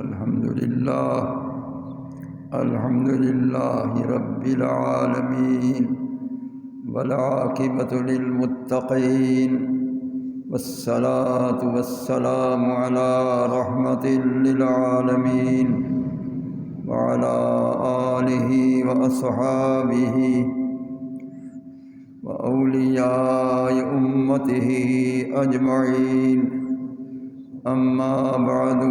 الحمد لله رب العالمين والعاقبة للمتقين والصلاة والسلام على رحمة للعالمين وعلى آله وأصحابه وأولياء أمته أجمعين. أما بعد،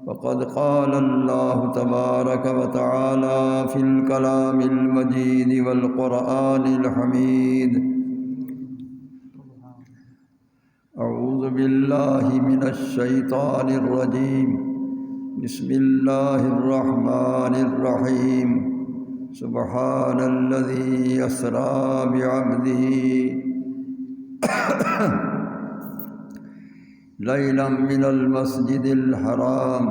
فقد قال الله تبارك وتعالى في الكلام المجيد والقرآن الحميد: أعوذ بالله من الشيطان الرجيم. بسم الله الرحمن الرحيم. سبحان الذي أسرى بعبده ليلا من المسجد الحرام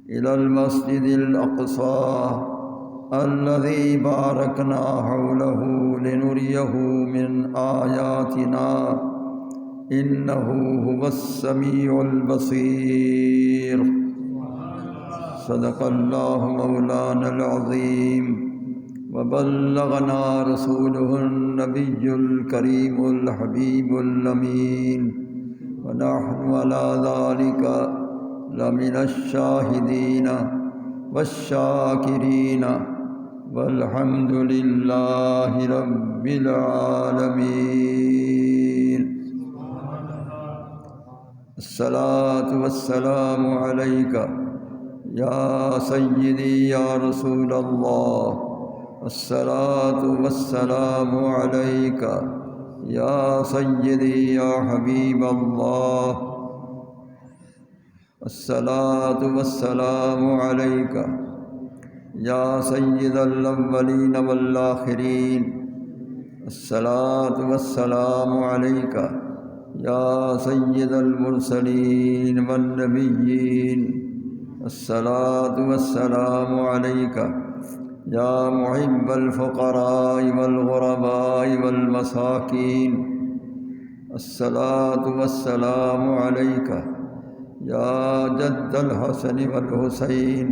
إلى المسجد الأقصى الذي باركنا حوله لنريه من آياتنا إنه هو السميع البصير. صدق الله مولانا العظيم وبلغنا رسوله النبي الكريم الحبيب الأمين، ونحن على ذلك لمن الشاهدين والشاكرين والحمد لله رب العالمين. الصلاة والسلام عليك يا سيدي يا رسول الله. الصلاة والسلام عليك یا سیدی یا حبیب اللہ. الصلاۃ والسلام علیک یا سید الاولین والآخرین. الصلاۃ والسلام علیک یا سید المرسلین والنبیین. الصلاۃ والسلام علیک یا محب الفقراء والغرباء والمساکین. الصلاۃ والسلام علیک یا جد الحسن والحسین.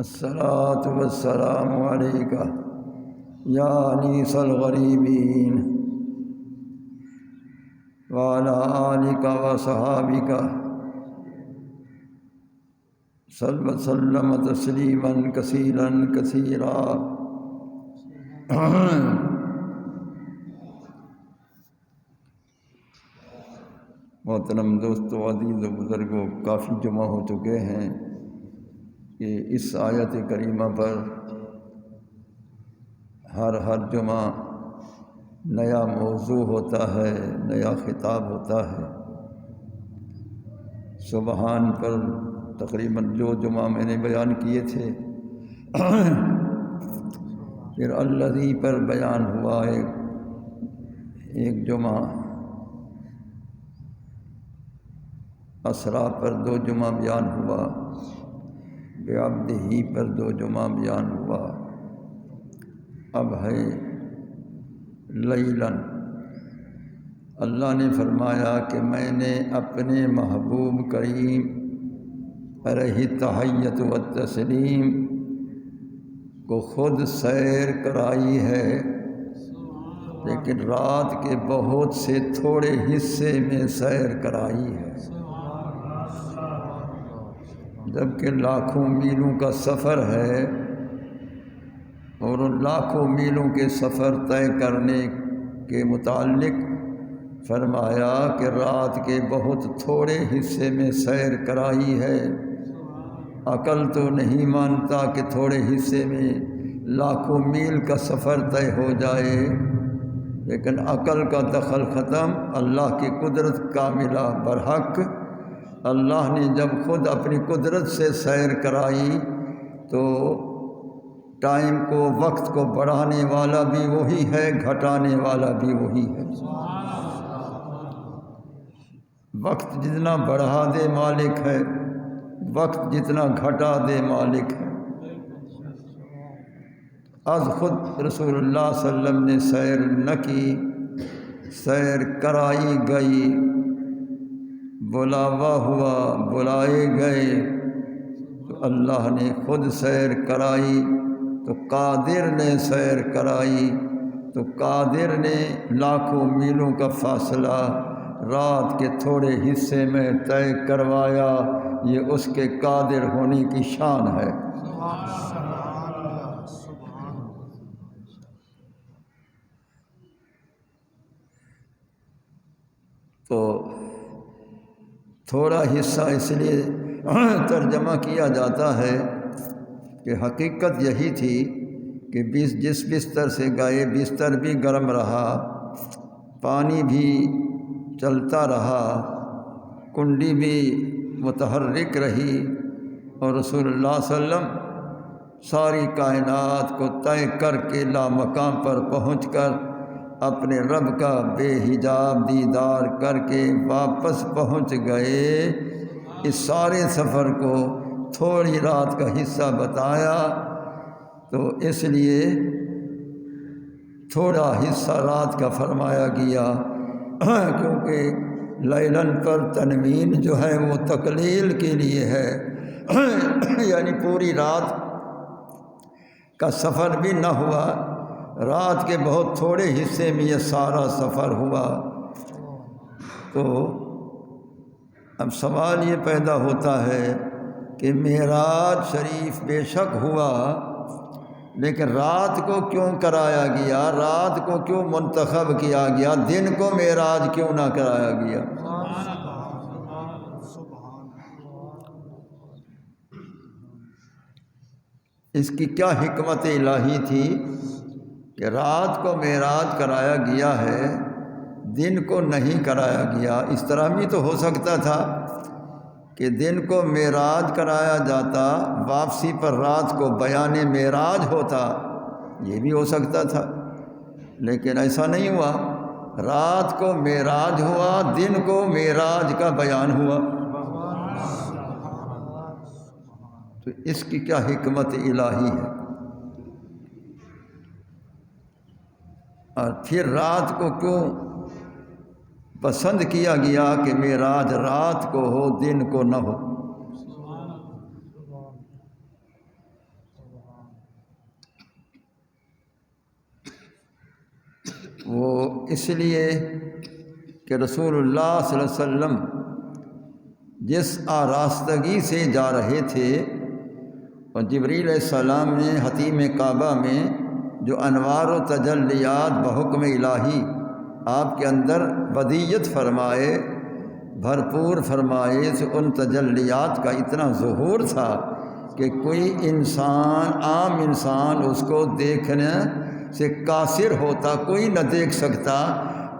الصلاۃ والسلام علیک یا انیس الغریبین وعلی آلک وصحابک وسلم تسلیما کثیرا کثیرا. محترم دوستو، عزیز و بزرگوں، کافی جمع ہو چکے ہیں کہ اس آیت کریمہ پر ہر جمعہ نیا موضوع ہوتا ہے، نیا خطاب ہوتا ہے. سبحان پر تقریباً جو جمعہ میں نے بیان کیے تھے، پھر الذی پر بیان ہوا ایک جمعہ، اسرا پر 2 جمعہ بیان ہوا، بعبدہ پر 2 جمعہ بیان ہوا. اب ہے لیلاً. اللہ نے فرمایا کہ میں نے اپنے محبوب کریم علیہ تحیت و تسلیم کو خود سیر کرائی ہے، لیکن رات کے بہت سے تھوڑے حصے میں سیر کرائی ہے، جبکہ لاکھوں میلوں کا سفر ہے. اور ان لاکھوں میلوں کے سفر طے کرنے کے متعلق فرمایا کہ رات کے بہت تھوڑے حصے میں سیر کرائی ہے. عقل تو نہیں مانتا کہ تھوڑے حصے میں لاکھوں میل کا سفر طے ہو جائے، لیکن عقل کا دخل ختم. اللہ کی قدرت کاملہ برحق. اللہ نے جب خود اپنی قدرت سے سیر کرائی تو ٹائم کو، وقت کو بڑھانے والا بھی وہی ہے، گھٹانے والا بھی وہی ہے. وقت جتنا بڑھا دے مالک ہے، وقت جتنا گھٹا دے مالک ہے. از خود رسول اللہ صلی اللہ علیہ وسلم نے سیر نہ کی، سیر کرائی گئی. بلاوا ہوا، بلائے گئے تو اللہ نے خود سیر کرائی، تو قادر نے سیر کرائی، تو قادر نے لاکھوں میلوں کا فاصلہ رات کے تھوڑے حصے میں طے کروایا۔ یہ اس کے قادر ہونے کی شان ہے۔ تو تھوڑا حصہ اس لیے ترجمہ کیا جاتا ہے کہ حقیقت یہی تھی کہ جس بستر سے گئے بستر بھی گرم رہا، پانی بھی چلتا رہا، کنڈی بھی متحرک رہی، اور رسول اللہ صلی اللہ علیہ وسلم ساری کائنات کو طے کر کے لامقام پر پہنچ کر اپنے رب کا بے حجاب دیدار کر کے واپس پہنچ گئے۔ اس سارے سفر کو تھوڑی رات کا حصہ بتایا، تو اس لیے تھوڑا حصہ رات کا فرمایا گیا، کیونکہ لیلن پر تنوین جو ہے وہ تقلیل کے لیے ہے، یعنی پوری رات کا سفر بھی نہ ہوا، رات کے بہت تھوڑے حصے میں یہ سارا سفر ہوا۔ تو اب سوال یہ پیدا ہوتا ہے کہ معراج شریف بے شک ہوا، لیکن رات کو کیوں کرایا گیا؟ رات کو کیوں منتخب کیا گیا؟ دن کو معراج کیوں نہ کرایا گیا؟ اس کی کیا حکمت الہی تھی کہ رات کو معراج کرایا گیا ہے، دن کو نہیں کرایا گیا؟ اس طرح بھی تو ہو سکتا تھا کہ دن کو معراج کرایا جاتا، واپسی پر رات کو بیان معراج ہوتا، یہ بھی ہو سکتا تھا، لیکن ایسا نہیں ہوا۔ رات کو معراج ہوا، دن کو معراج کا بیان ہوا۔ تو اس کی کیا حکمت الہی ہے؟ اور پھر رات کو کیوں پسند کیا گیا کہ معراج رات کو ہو، دن کو نہ ہو؟ وہ اس لیے کہ رسول اللہ صلی اللہ علیہ وسلم جس آراستگی سے جا رہے تھے، اور جبریل علیہ السلام نے حتیم کعبہ میں جو انوار و تجلیات بحکم الہی آپ کے اندر بدیعت فرمائے، بھرپور فرمائے، تو ان تجلیات کا اتنا ظہور تھا کہ کوئی انسان، عام انسان اس کو دیکھنے سے قاصر ہوتا، کوئی نہ دیکھ سکتا۔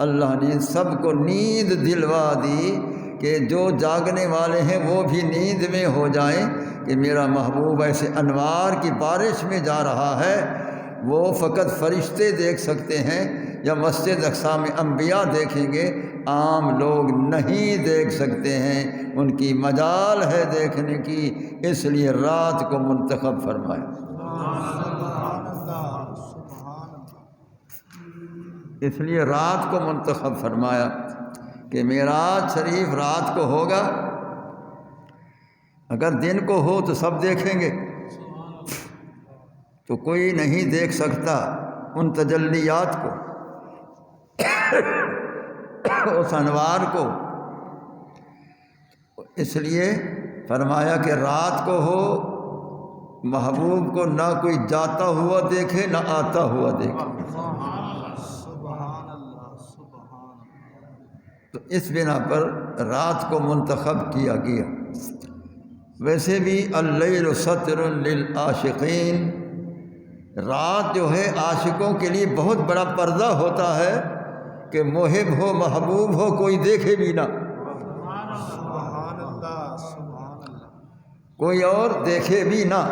اللہ نے سب کو نیند دلوا دی کہ جو جاگنے والے ہیں وہ بھی نیند میں ہو جائیں کہ میرا محبوب ایسے انوار کی بارش میں جا رہا ہے۔ وہ فقط فرشتے دیکھ سکتے ہیں، یا مسجد اقصی میں انبیاء دیکھیں گے، عام لوگ نہیں دیکھ سکتے ہیں، ان کی مجال ہے دیکھنے کی، اس لیے رات کو منتخب فرمایا۔ اس لیے رات کو منتخب فرمایا کہ معراج شریف رات کو ہوگا۔ اگر دن کو ہو تو سب دیکھیں گے، تو کوئی نہیں دیکھ سکتا ان تجلیات کو، اس انوار کو۔ اس لیے فرمایا کہ رات کو ہو، محبوب کو نہ کوئی جاتا ہوا دیکھے نہ آتا ہوا دیکھے۔ تو اس بنا پر رات کو منتخب کیا گیا۔ ویسے بھی اللیل ستر للعاشقین، رات جو ہے عاشقوں کے لیے بہت بڑا پردہ ہوتا ہے کہ محب ہو، محبوب ہو، کوئی دیکھے بھی نہ، کوئی اور دیکھے بھی نہ۔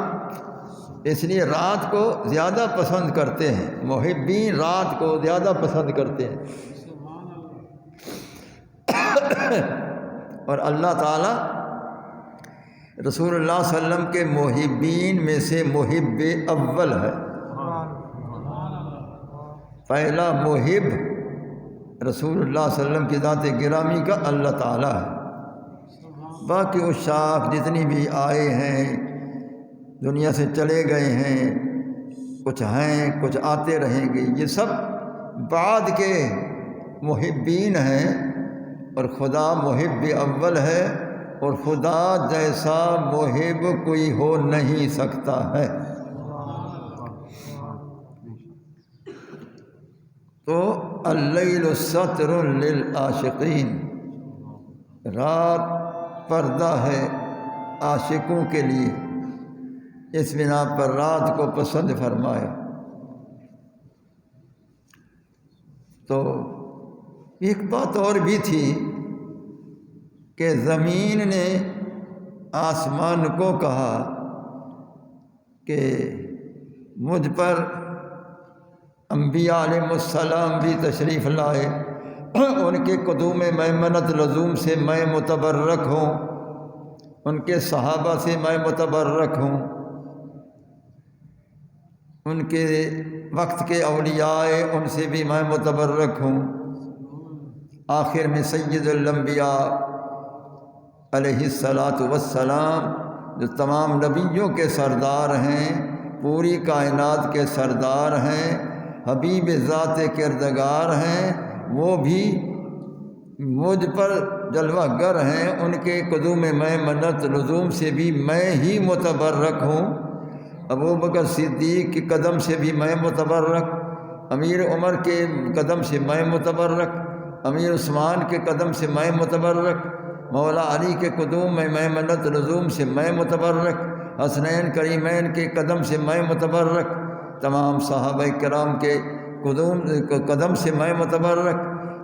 اس لیے رات کو زیادہ پسند کرتے ہیں، محبین رات کو زیادہ پسند کرتے ہیں۔ اور اللہ تعالیٰ رسول اللہ صلی اللہ علیہ وسلم کے محبین میں سے محب اول ہے۔ پہلا محب رسول اللہ صلی اللہ علیہ وسلم کی ذات گرامی کا اللہ تعالیٰ ہے۔ باقی عشاق جتنی بھی آئے ہیں دنیا سے چلے گئے ہیں، کچھ ہیں کچھ آتے رہیں گے، یہ سب بعد کے محبین ہیں، اور خدا محب اول ہے، اور خدا جیسا محب کوئی ہو نہیں سکتا ہے۔ تو اللیل ستر للعاشقین، رات پردہ ہے عاشقوں کے لیے، اس بنا پر رات کو پسند فرمایا۔ تو ایک بات اور بھی تھی کہ زمین نے آسمان کو کہا کہ مجھ پر انبیاء علیہ السلام بھی تشریف لائے، ان کے قدوم میمنت لزوم سے میں متبرک ہوں، ان کے صحابہ سے میں متبرک ہوں، ان کے وقت کے اولیاء ان سے بھی میں متبرک ہوں۔ آخر میں سید الانبیاء علیہ السلام جو تمام نبیوں کے سردار ہیں، پوری کائنات کے سردار ہیں، حبیب ذات کردگار ہیں، وہ بھی مجھ پر جلوہ گر ہیں، ان کے قدوم میمنت لزوم سے بھی میں ہی متبرک ہوں۔ ابوبکر صدیق کے قدم سے بھی میں متبرک، امیر عمر کے قدم سے میں متبرک، امیر عثمان کے قدم سے میں متبرک، مولا علی کے قدوم میمنت لزوم سے میں متبرک، حسنین کریمین کے قدم سے میں متبرک، تمام صحابہ کرام کے قدم سے میں متبرک،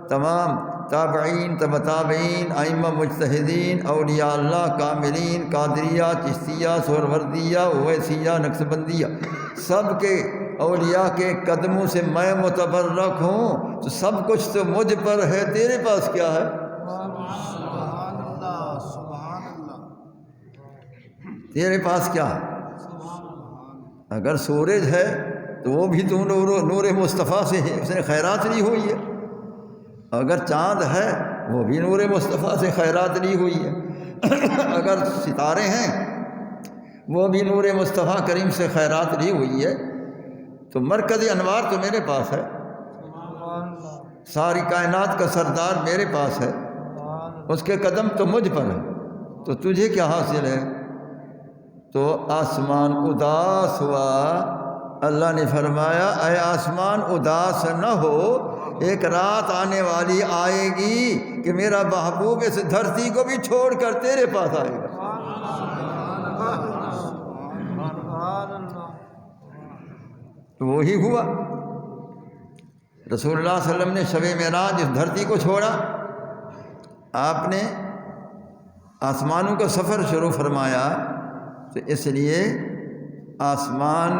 تمام تابعین تبع تابعین ائمہ مجتہدین اولیاء اللہ کاملین قادریہ چشتیہ سہروردیہ اویسیہ نقشبندیہ سب کے اولیاء کے قدموں سے میں متبرک ہوں۔ تو سب کچھ تو مجھ پر ہے، تیرے پاس کیا ہے؟ تیرے پاس کیا ہے؟ اگر سورج ہے تو وہ بھی تو نور مصطفیٰ سے ہے، اس نے خیرات لی ہوئی ہے، اگر چاند ہے وہ بھی نور مصطفیٰ سے خیرات لی ہوئی ہے، اگر ستارے ہیں وہ بھی نور مصطفیٰ کریم سے خیرات لی ہوئی ہے، تو مرکز انوار تو میرے پاس ہے، ساری کائنات کا سردار میرے پاس ہے، اس کے قدم تو مجھ پر ہے، تو تجھے کیا حاصل ہے؟ تو آسمان اداس ہوا، اللہ نے فرمایا اے آسمان اداس نہ ہو، ایک رات آنے والی آئے گی کہ میرا محبوب اس دھرتی کو بھی چھوڑ کر تیرے پاس آئے گا۔ تو وہی ہوا، رسول اللہ صلی اللہ علیہ وسلم نے شب معراج اس دھرتی کو چھوڑا، آپ نے آسمانوں کا سفر شروع فرمایا، تو اس لیے آسمان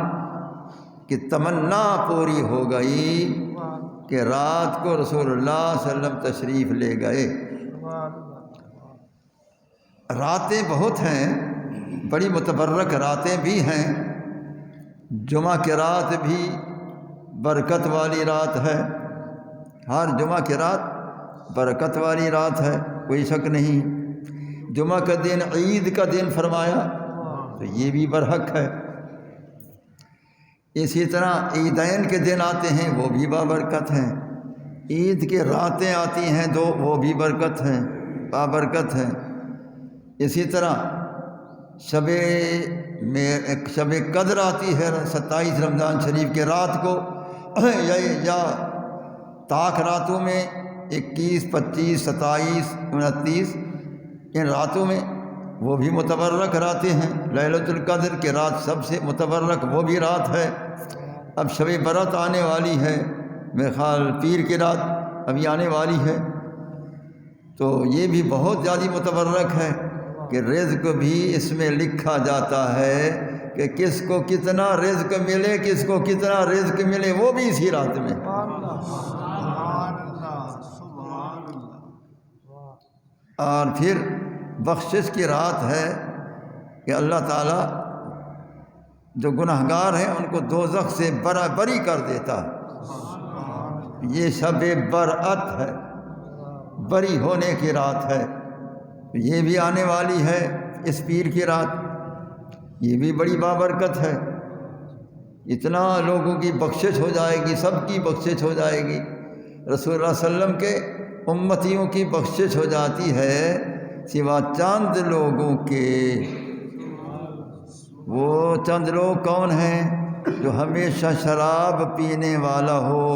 کی تمنا پوری ہو گئی کہ رات کو رسول اللہ صلی اللہ علیہ وسلم تشریف لے گئے۔ راتیں بہت ہیں، بڑی متبرک راتیں بھی ہیں، جمعہ کی رات بھی برکت والی رات ہے، ہر جمعہ کی رات برکت والی رات ہے، کوئی شک نہیں۔ جمعہ کا دن عید کا دن فرمایا تو یہ بھی برحق ہے، اسی طرح عیدین کے دن آتے ہیں وہ بھی بابرکت ہیں، عید کے راتیں آتی ہیں تو وہ بھی برکت ہیں، بابرکت ہیں۔ اسی طرح شب قدر آتی ہے 27 رمضان شریف کے رات کو، یا طاق راتوں میں 21 25 27 29 ان راتوں میں وہ بھی متبرک راتیں ہیں۔ لیلۃ القدر کے رات سب سے متبرک وہ بھی رات ہے۔ اب شب برات آنے والی ہے، میرے خیال پیر کی رات ابھی آنے والی ہے، تو یہ بھی بہت زیادہ متبرک ہے کہ رزق بھی اس میں لکھا جاتا ہے کہ کس کو کتنا رزق ملے، کس کو کتنا رزق ملے، وہ بھی اسی رات میں۔ اور پھر بخشش کی رات ہے کہ اللہ تعالیٰ جو گنہگار ہیں ان کو دوزخ سے بری کر دیتا ہے۔ یہ شب برأت ہے، بری ہونے کی رات ہے، یہ بھی آنے والی ہے اس پیر کی رات، یہ بھی بڑی بابرکت ہے، اتنا لوگوں کی بخشش ہو جائے گی، سب کی بخشش ہو جائے گی۔ رسول اللہ صلی اللہ علیہ وسلم کے امتیوں کی بخشش ہو جاتی ہے سوا چند لوگوں کے۔ وہ چند لوگ کون ہیں؟ جو ہمیشہ شراب پینے والا ہو،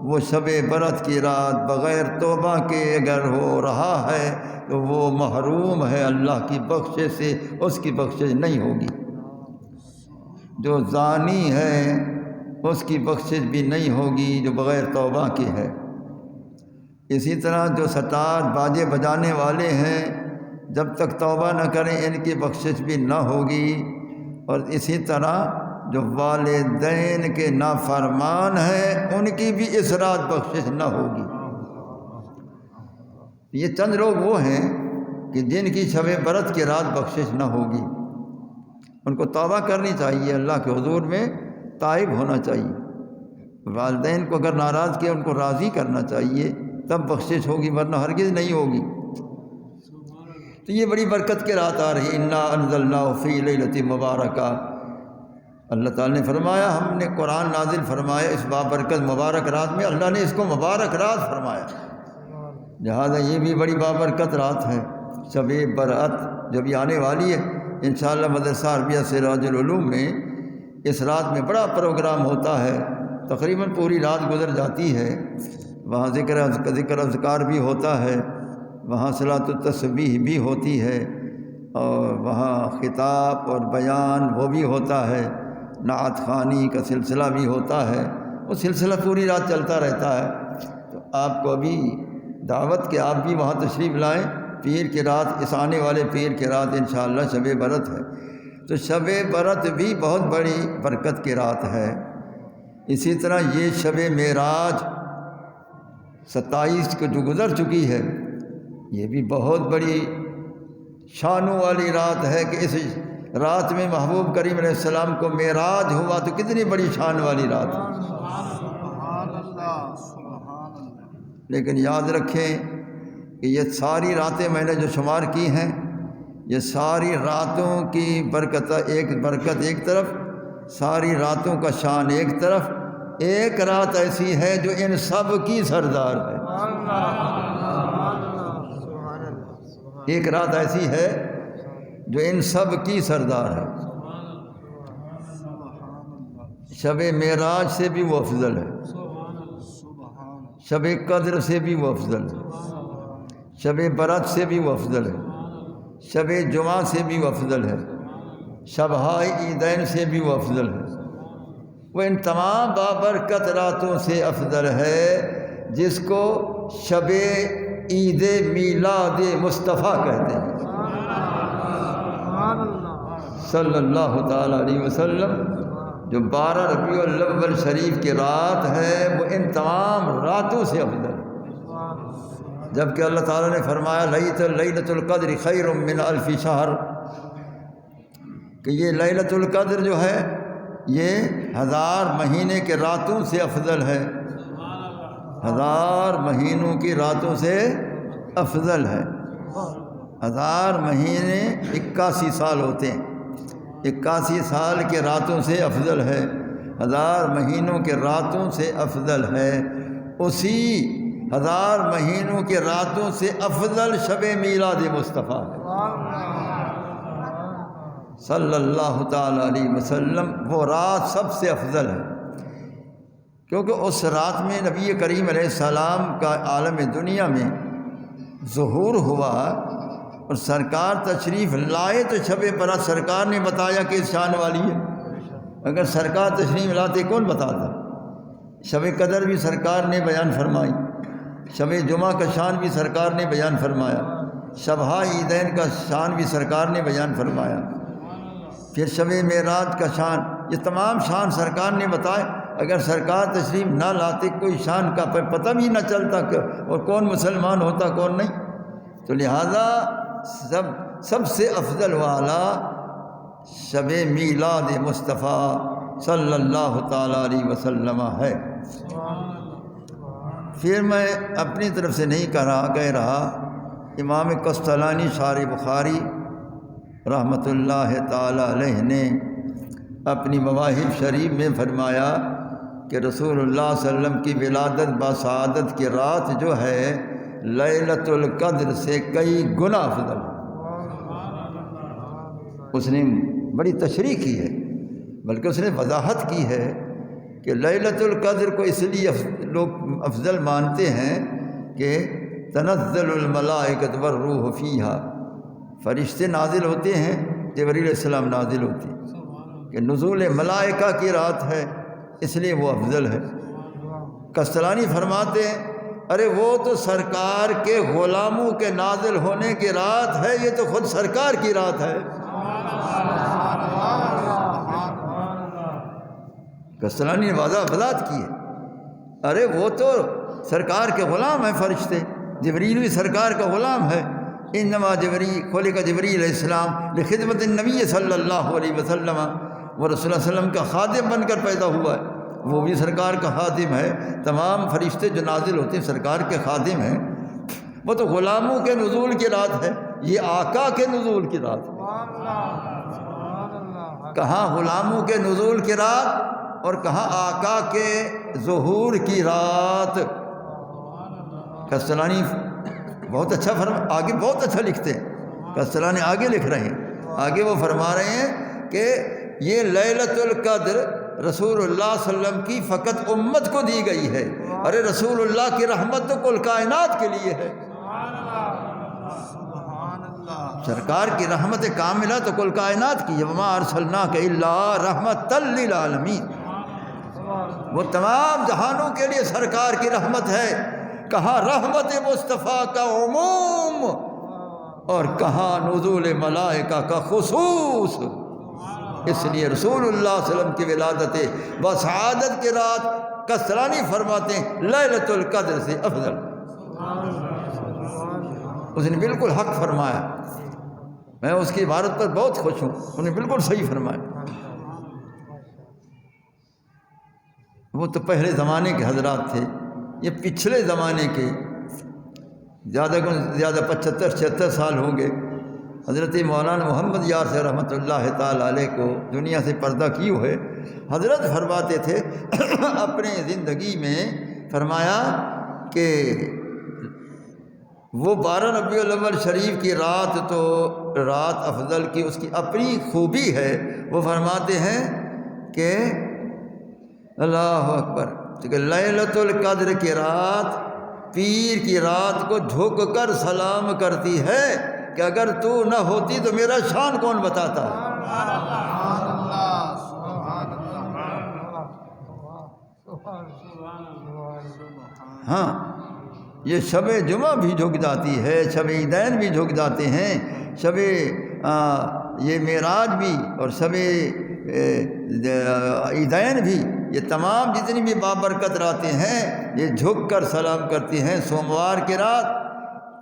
وہ شب برات کی رات بغیر توبہ کے اگر ہو رہا ہے تو وہ محروم ہے اللہ کی بخشش سے، اس کی بخشش نہیں ہوگی۔ جو زانی ہے اس کی بخشش بھی نہیں ہوگی جو بغیر توبہ کے ہے۔ اسی طرح جو ستار باجے بجانے والے ہیں جب تک توبہ نہ کریں ان کی بخشش بھی نہ ہوگی، اور اسی طرح جو والدین کے نافرمان ہیں ان کی بھی اس رات بخشش نہ ہوگی۔ یہ چند لوگ وہ ہیں کہ جن کی شب برات کی رات بخشش نہ ہوگی، ان کو توبہ کرنی چاہیے، اللہ کے حضور میں تائب ہونا چاہیے، والدین کو اگر ناراض کیا ان کو راضی کرنا چاہیے، تب بخشش ہوگی، ورنہ ہرگز نہیں ہوگی۔ تو یہ بڑی برکت کی رات آ رہی، انا انزلناہ فی لیلۃ مبارکہ۔ اللہ تعالیٰ نے فرمایا، ہم نے قرآن نازل فرمایا اس بابرکت مبارک رات میں، اللہ نے اس کو مبارک رات فرمایا، لہذا یہ بھی بڑی بابرکت رات ہے شب برات جو بھی آنے والی ہے۔ انشاءاللہ مدرسہ عربیہ سراج العلوم میں اس رات میں بڑا پروگرام ہوتا ہے، تقریباً پوری رات گزر جاتی ہے، وہاں ذکر اذکار بھی ہوتا ہے، وہاں صلاۃ التسبیح بھی ہوتی ہے، اور وہاں خطاب اور بیان وہ بھی ہوتا ہے، نعت خوانی کا سلسلہ بھی ہوتا ہے، وہ سلسلہ پوری رات چلتا رہتا ہے۔ تو آپ کو ابھی دعوت کہ آپ بھی وہاں تشریف لائیں، پیر کی رات، اس آنے والے پیر کی رات انشاءاللہ شب برات ہے۔ تو شب برات بھی بہت بڑی برکت کی رات ہے۔ اسی طرح یہ شب معراج 27 کو جو گزر چکی ہے، یہ بھی بہت بڑی شانوں والی رات ہے کہ اس رات میں محبوب کریم علیہ السلام کو معراج ہوا، تو کتنی بڑی شان والی رات ہے۔ لیکن یاد رکھیں کہ یہ ساری راتیں میں نے جو شمار کی ہیں، یہ ساری راتوں کی برکت ایک طرف، ساری راتوں کا شان ایک طرف، ایک رات ایسی ہے جو ان سب کی سردار ہے۔ ایک رات ایسی ہے جو ان سب کی سردار ہے۔ شب معراج سے بھی وہ افضل ہے، شب قدر سے بھی وہ افضل ہے، شب برات سے بھی وہ افضل ہے، شب جمعہ سے بھی وہ افضل ہے، شبہائے عیدین سے بھی وہ افضل ہے۔ وہ ان تمام بابرکت راتوں سے افضل ہے جس کو شب عید میلاد مصطفیٰ کہتے ہیں صلی اللہ تعالیٰ علیہ وسلم۔ جو 12 ربیع الاول شریف کی رات ہے وہ ان تمام راتوں سے افضل ہے، جبکہ اللہ تعالیٰ نے فرمایا لیلۃ القدر خیر من الف شہر، کہ یہ لیلۃ القدر جو ہے یہ 1000 مہینے کے راتوں سے افضل ہے، 1000 مہینوں کی راتوں سے افضل ہے۔ 1000 مہینے 81 سال ہوتے ہیں، 81 سال کے راتوں سے افضل ہے، 1000 مہینوں کے راتوں سے افضل ہے۔ اسی 1000 مہینوں کے راتوں سے افضل شب میلاد مصطفیٰ ہے صلی اللہ تعالیٰ علیہ وسلم۔ وہ رات سب سے افضل ہے کیونکہ اس رات میں نبی کریم علیہ السلام کا عالم دنیا میں ظہور ہوا، اور سرکار تشریف لائے تو شب برات سرکار نے بتایا کہ شان والی ہے، اگر سرکار تشریف لاتے کون بتاتا؟ شب قدر بھی سرکار نے بیان فرمائی، شب جمعہ کا شان بھی سرکار نے بیان فرمایا، شبہائے عیدین کا شان بھی سرکار نے بیان فرمایا، پھر شب معراج کا شان، یہ تمام شان سرکار نے بتائے۔ اگر سرکار تشریف نہ لاتے کوئی شان کا پتہ بھی نہ چلتا کہ اور کون مسلمان ہوتا کون نہیں۔ تو لہذا سب سے افضل والا شب میلاد مصطفیٰ صلی اللہ تعالیٰ علیہ وسلم ہے۔ پھر میں اپنی طرف سے نہیں کہہ رہا امام قسطلانی شارح بخاری رحمۃ اللہ تعالی علیہ نے اپنی مواہب شریف میں فرمایا کہ رسول اللہ صلی اللہ علیہ وسلم کی ولادت بسعادت کی رات جو ہے لیلۃ القدر سے کئی گنا افضل ہے۔ اس نے بڑی تشریح کی ہے، بلکہ اس نے وضاحت کی ہے کہ لیلۃ القدر کو اس لیے لوگ افضل مانتے ہیں کہ تنزل الملائکۃ والروح فیہا، فرشتے نازل ہوتے ہیں، جبریل علیہ السلام نازل ہوتے ہیں، کہ نزول ملائکہ کی رات ہے اس لیے وہ افضل ہے۔ قسطلانی فرماتے ہیں ارے وہ تو سرکار کے غلاموں کے نازل ہونے کی رات ہے، یہ تو خود سرکار کی رات ہے۔ قسطلانی نے وضاحت کی ہے، ارے وہ تو سرکار کے غلام ہیں فرشتے، جبریل بھی سرکار کا غلام ہے۔ انما جبریل خلق جبریل علیہ السلام لخدمت النبی صلی اللہ علیہ وسلم، وہ رسول اللہ علیہ وسلم کا خادم بن کر پیدا ہوا ہے، وہ بھی سرکار کا خادم ہے۔ تمام فرشتے جو نازل ہوتے ہیں سرکار کے خادم ہیں، وہ تو غلاموں کے نزول کی رات ہے، یہ آقا کے نزول کی رات ہے۔ کہاں غلاموں کے نزول کی رات اور کہاں آقا کے ظہور کی رات۔ قسطلانی بہت اچھا آگے بہت اچھا لکھتے ہیں، قسطلانی آگے لکھ رہے ہیں، آگے وہ فرما رہے ہیں کہ یہ لیلۃ القدر رسول اللہ صلی اللہ علیہ وسلم کی فقط امت کو دی گئی ہے، ارے رسول اللہ کی رحمت تو کل کائنات کے لیے ہے۔ سرکار کی رحمت کاملہ تو کل کائنات کی ہے، وما ارسلناک الا رحمۃ للعالمین، وہ تمام جہانوں کے لیے سرکار کی رحمت ہے۔ کہاں رحمت مصطفیٰ کا عموم اور کہاں نزول ملائکہ کا خصوص، اس لیے رسول اللہ صلی اللہ علیہ وسلم کی ولادت بسعادت کی رات قسطلانی فرماتے ہیں لیلۃ القدر سے افضل۔ اس نے بالکل حق فرمایا، میں اس کی عبارت پر بہت خوش ہوں، اس نے بالکل صحیح فرمایا۔ وہ تو پہلے زمانے کے حضرات تھے، یہ پچھلے زمانے کے زیادہ 75-76 سال ہوں گے، حضرت مولانا محمد یار سے رحمۃ اللہ تعالیٰ علیہ کو دنیا سے پردہ کی ہوئے، حضرت فرماتے تھے اپنے زندگی میں، فرمایا کہ وہ 12 ربیع الاول شریف کی رات تو رات افضل کی اس کی اپنی خوبی ہے۔ وہ فرماتے ہیں کہ اللہ اکبر، کہ لیلۃ القدر کی رات پیر کی رات کو جھک کر سلام کرتی ہے کہ اگر تو نہ ہوتی تو میرا شان کون بتاتا ہے۔ ہاں، یہ شب جمعہ بھی جھک جاتی ہے، شب عیدین بھی جھک جاتے ہیں، شب یہ معراج بھی اور شب عیدین بھی، یہ تمام جتنی بھی بابرکت راتیں ہیں یہ جھک کر سلام کرتی ہیں۔ سوموار کی رات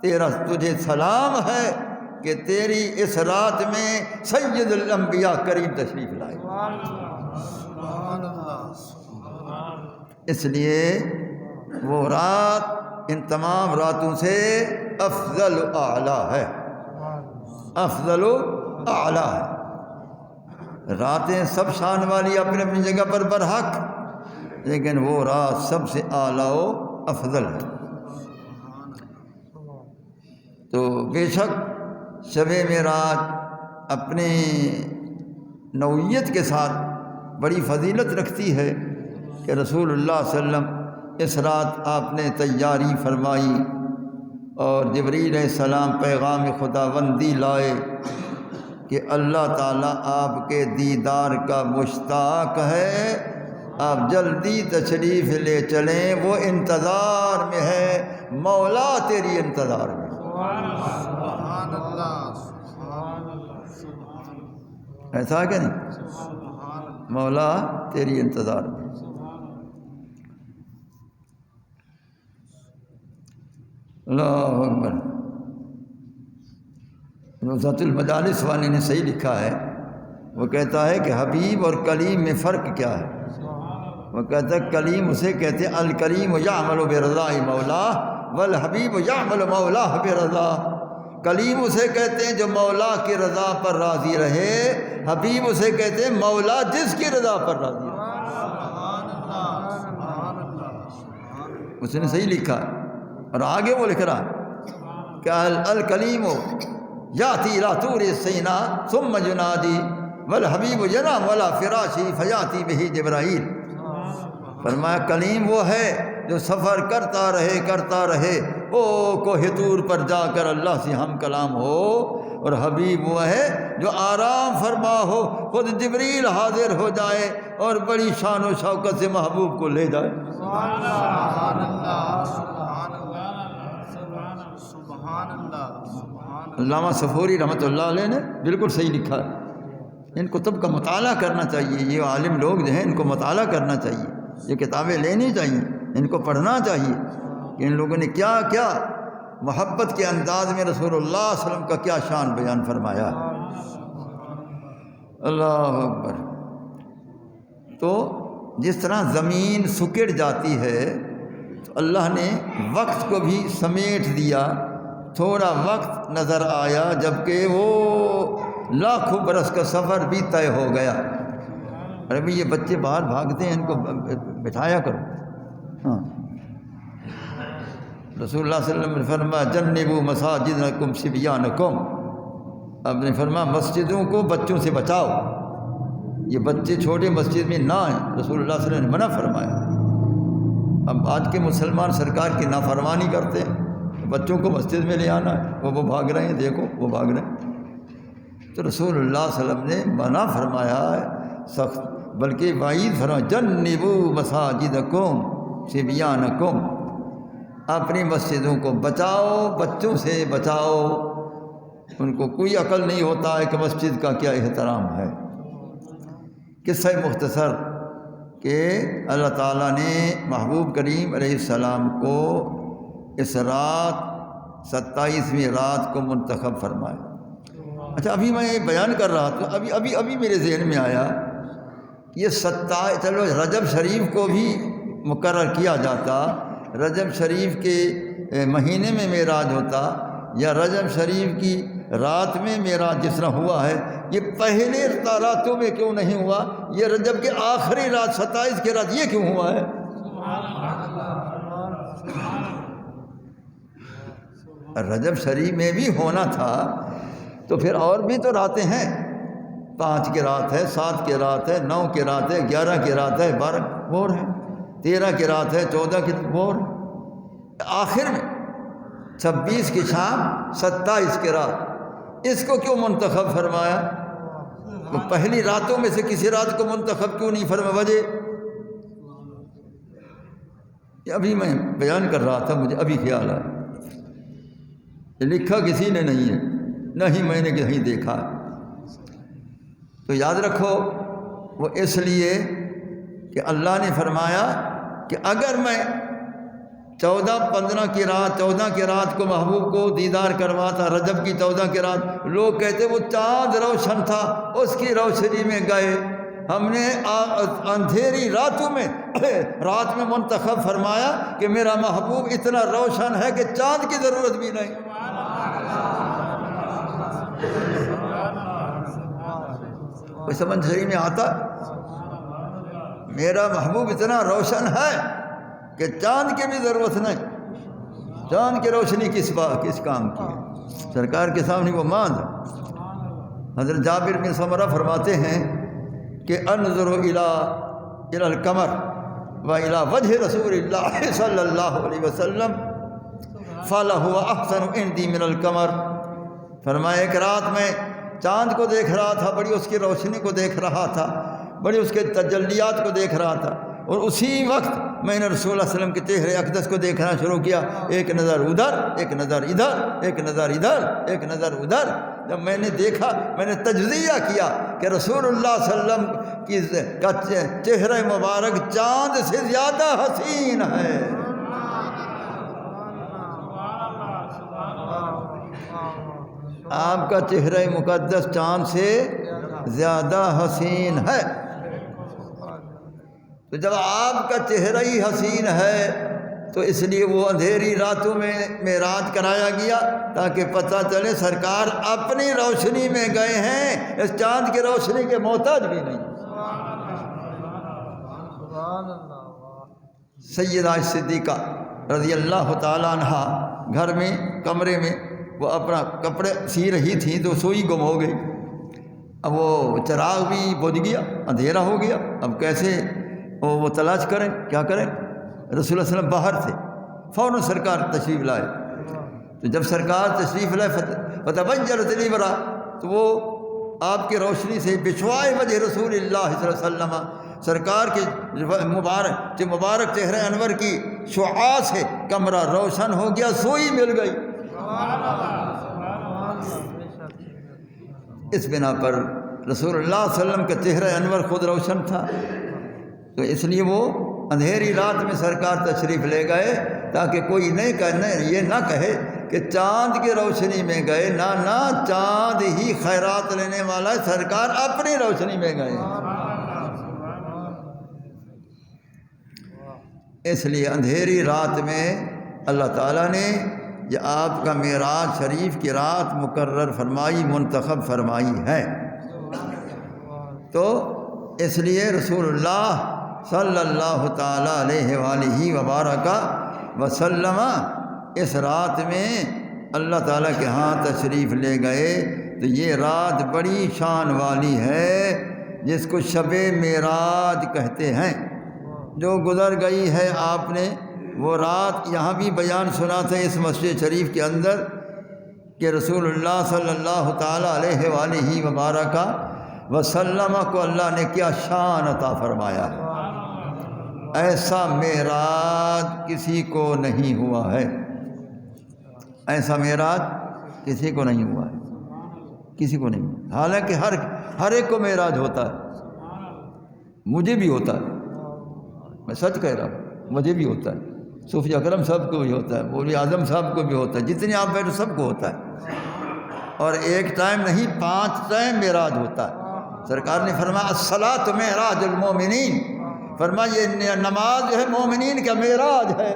تیرا تجھے سلام ہے کہ تیری اس رات میں سید الانبیاء کریم تشریف لائے، اس لیے وہ رات ان تمام راتوں سے افضل و اعلیٰ ہے، افضل و اعلیٰ ہے۔ راتیں سب شان والی اپنی اپنی جگہ پر برحق، لیکن وہ رات سب سے اعلیٰ و افضل ہے۔ تو بے شک شب معراج اپنے نوعیت کے ساتھ بڑی فضیلت رکھتی ہے کہ رسول اللہ صلی اللہ علیہ وسلم اس رات آپ نے تیاری فرمائی اور جبریل علیہ السلام پیغام خداوندی لائے کہ اللہ تعالیٰ آپ کے دیدار کا مشتاق ہے، آپ جلدی تشریف لے چلیں، وہ انتظار میں ہے، مولا تیری انتظار میں۔ ایسا ہے کہ نہیں؟ مولا تیری انتظار میں۔ اللہ اکبر۔ روضۃ المجالس والے نے صحیح لکھا ہے، وہ کہتا ہے کہ حبیب اور کلیم میں فرق کیا ہے؟ وہ کہتا ہے کلیم اسے کہتے ہیں الکلیم یعمل برضاء مولا والحبیب یعمل مولا برضا۔ کلیم اسے کہتے ہیں جو مولا کی رضا پر راضی رہے، حبیب اسے کہتے ہیں مولا جس کی رضا پر راضی رہے۔ اس نے صحیح لکھا، اور آگے وہ لکھ رہا کہ الکلیم یاتی لا طور سینا ثم ینادی والحبیب ینام ولا فراشی فیاتی بہ جبرائیل۔ فرمایا کلیم وہ ہے جو سفر کرتا رہے او کوہ طور پر جا کر اللہ سے ہم کلام ہو، اور حبیب وہ ہے جو آرام فرما ہو، خود جبریل حاضر ہو جائے اور بڑی شان و شوکت سے محبوب کو لے جائے۔ علامہ صفوری رحمۃ اللہ علیہ نے بالکل صحیح لکھا ہے۔ ان کتب کا مطالعہ کرنا چاہیے، یہ عالم لوگ جو ہیں ان کو مطالعہ کرنا چاہیے، یہ کتابیں لینی چاہیے، ان کو پڑھنا چاہیے کہ ان لوگوں نے کیا کیا محبت کے انداز میں رسول اللہ صلی اللہ علیہ وسلم کا کیا شان بیان فرمایا۔ اللہ اکبر۔ تو جس طرح زمین سکڑ جاتی ہے تو اللہ نے وقت کو بھی سمیٹ دیا، تھوڑا وقت نظر آیا جبکہ وہ لاکھوں برس کا سفر بھی طے ہو گیا۔ ارے بھائی یہ بچے باہر بھاگتے ہیں، ان کو بٹھایا کرو۔ ہاں، رسول اللہ صلی اللہ علیہ وسلم نے فرمایا جنبوا مساجدکم صبیانکم، آپ نے فرمایا مسجدوں کو بچوں سے بچاؤ، یہ بچے چھوٹے مسجد میں نہ آئیں، رسول اللہ صلی اللہ علیہ وسلم نے منع فرمایا۔ اب آج کے مسلمان سرکار کی نافرمانی کرتے ہیں، بچوں کو مسجد میں لے آنا ہے، وہ بھاگ رہے ہیں، دیکھو وہ بھاگ رہے ہیں۔ تو رسول اللہ صلی اللہ علیہ وسلم نے منع فرمایا ہے سخت، بلکہ وعید فرمایا جنبوا مساجدکم صبیانکم، اپنی مسجدوں کو بچاؤ، بچوں سے بچاؤ۔ ان کو کوئی عقل نہیں ہوتا ہے کہ مسجد کا کیا احترام ہے۔ قصہ مختصر کہ اللہ تعالیٰ نے محبوب کریم علیہ السلام کو اس رات 27ویں رات کو منتخب فرمایا۔ اچھا، ابھی میں یہ بیان کر رہا تھا، ابھی میرے ذہن میں آیا، یہ 27، چلو رجب شریف کو بھی مقرر کیا جاتا، رجب شریف کے مہینے میں معراج ہوتا، یا رجب شریف کی رات میں معراج جس طرح ہوا ہے، یہ پہلے راتوں میں کیوں نہیں ہوا؟ یہ رجب کے آخری رات 27 کی رات یہ کیوں ہوا ہے؟ رجب شریف میں بھی ہونا تھا تو پھر اور بھی تو راتیں ہیں، 5 کی رات ہے، 7 کی رات ہے، 9 کی رات ہے، 11 کی رات ہے، 12 اور ہے، 13 کی رات ہے، 14 کی اور، آخر میں 26 کی شام 27 کی رات، اس کو کیوں منتخب فرمایا؟ تو پہلی راتوں میں سے کسی رات کو منتخب کیوں نہیں فرمایا؟ وجہ ابھی میں بیان کر رہا تھا، مجھے ابھی خیال آیا، لکھا کسی نے نہیں ہے، نہ ہی میں نے کہیں دیکھا۔ تو یاد رکھو وہ اس لیے کہ اللہ نے فرمایا کہ اگر میں 14 کی رات کو محبوب کو دیدار کرواتا، رجب کی 14 کی رات، لوگ کہتے وہ چاند روشن تھا، اس کی روشنی میں گئے، ہم نے اندھیری راتوں میں رات میں منتخب فرمایا کہ میرا محبوب اتنا روشن ہے کہ چاند کی ضرورت بھی نہیں۔ کوئی سمجھ صحیح میں آتا؟ میرا محبوب اتنا روشن ہے کہ چاند کی بھی ضرورت نہیں، چاند کی روشنی کس کام کی ہے؟ سرکار کے سامنے وہ ماند۔ حضرت جابر بن سمرہ فرماتے ہیں کہ انظر الی القمر و الی وجہ رسول اللہ صلی اللہ علیہ وسلم فلہو احسن عندی من القمر۔ فرمایا ایک رات میں چاند کو دیکھ رہا تھا، بڑی اس کی روشنی کو دیکھ رہا تھا، بڑی اس کے تجلیات کو دیکھ رہا تھا، اور اسی وقت میں نے رسول اللہ صلی اللہ علیہ وسلم کے چہرے اقدس کو دیکھنا شروع کیا، ایک نظر ادھر، ایک نظر ادھر، ایک نظر ادھر، ایک نظر ادھر۔ جب میں نے دیکھا، میں نے تجزیہ کیا کہ رسول اللہ صلی اللہ علیہ وسلم کا چہرہ مبارک چاند سے زیادہ حسین ہے۔ آپ کا چہرہ مقدس چاند سے زیادہ حسین ہے۔ تو جب آپ کا چہرہ ہی حسین ہے تو اس لیے وہ اندھیری راتوں میں معراج کرایا گیا تاکہ پتہ چلے سرکار اپنی روشنی میں گئے ہیں، اس چاند کی روشنی کے محتاج بھی نہیں۔ سیدہ صدیقہ رضی اللہ تعالیٰ عنہ گھر میں کمرے میں وہ اپنا کپڑے سی رہی تھیں تو سوئی گم ہو گئی۔ اب وہ چراغ بھی بجھ گیا، اندھیرا ہو گیا، اب کیسے وہ تلاش کریں، کیا کریں؟ رسول اللہ صلی اللہ علیہ وسلم باہر تھے، فوراً سرکار تشریف لائے۔ تو جب سرکار تشریف لائے فتبینت لی برا، تو وہ آپ کی روشنی سے بشوائے وجہ رسول اللہ صلی اللہ علیہ وسلم، سرکار کے مبارک چہرے انور کی شعاع سے کمرہ روشن ہو گیا، سوئی مل گئی۔ اس بنا پر رسول اللہ صلی اللہ علیہ وسلم کا چہرہ انور خود روشن تھا، تو اس لیے وہ اندھیری رات میں سرکار تشریف لے گئے تاکہ کوئی یہ نہ کہے کہ چاند کی روشنی میں گئے، نہ چاند ہی خیرات لینے والا ہے، سرکار اپنی روشنی میں گئے۔ اس لیے اندھیری رات میں اللہ تعالیٰ نے یہ آپ کا معراج شریف کی رات مقرر فرمائی، منتخب فرمائی ہے۔ تو اس لیے رسول اللہ صلی اللہ تعالیٰ علیہ وآلہ وبارک وسلم اس رات میں اللہ تعالیٰ کے ہاں تشریف لے گئے۔ تو یہ رات بڑی شان والی ہے جس کو شب معراج کہتے ہیں، جو گزر گئی ہے۔ آپ نے وہ رات یہاں بھی بیان سنا تھا اس مسجد شریف کے اندر کہ رسول اللہ صلی اللہ تعالیٰ علیہ وآلہ وبارک وسلم کو اللہ نے کیا شان عطا فرمایا، ایسا معراج کسی کو نہیں ہوا ہے، ایسا معراج کسی کو نہیں ہوا ہے، کسی کو نہیں۔ حالانکہ ہر ایک کو معراج ہوتا ہے، مجھے بھی ہوتا ہے، میں سچ کہہ رہا ہوں، مجھے بھی ہوتا ہے، صوفی اکرم صاحب کو بھی ہوتا ہے، مولوی اعظم صاحب کو بھی ہوتا ہے، جتنے آپ بیٹھے سب کو ہوتا ہے، اور ایک ٹائم نہیں 5 ٹائم معراج ہوتا ہے۔ سرکار نے فرمایا الصلاۃ معراج المومنین، فرمایا یہ نماز جو ہے مومنین کا معراج ہے۔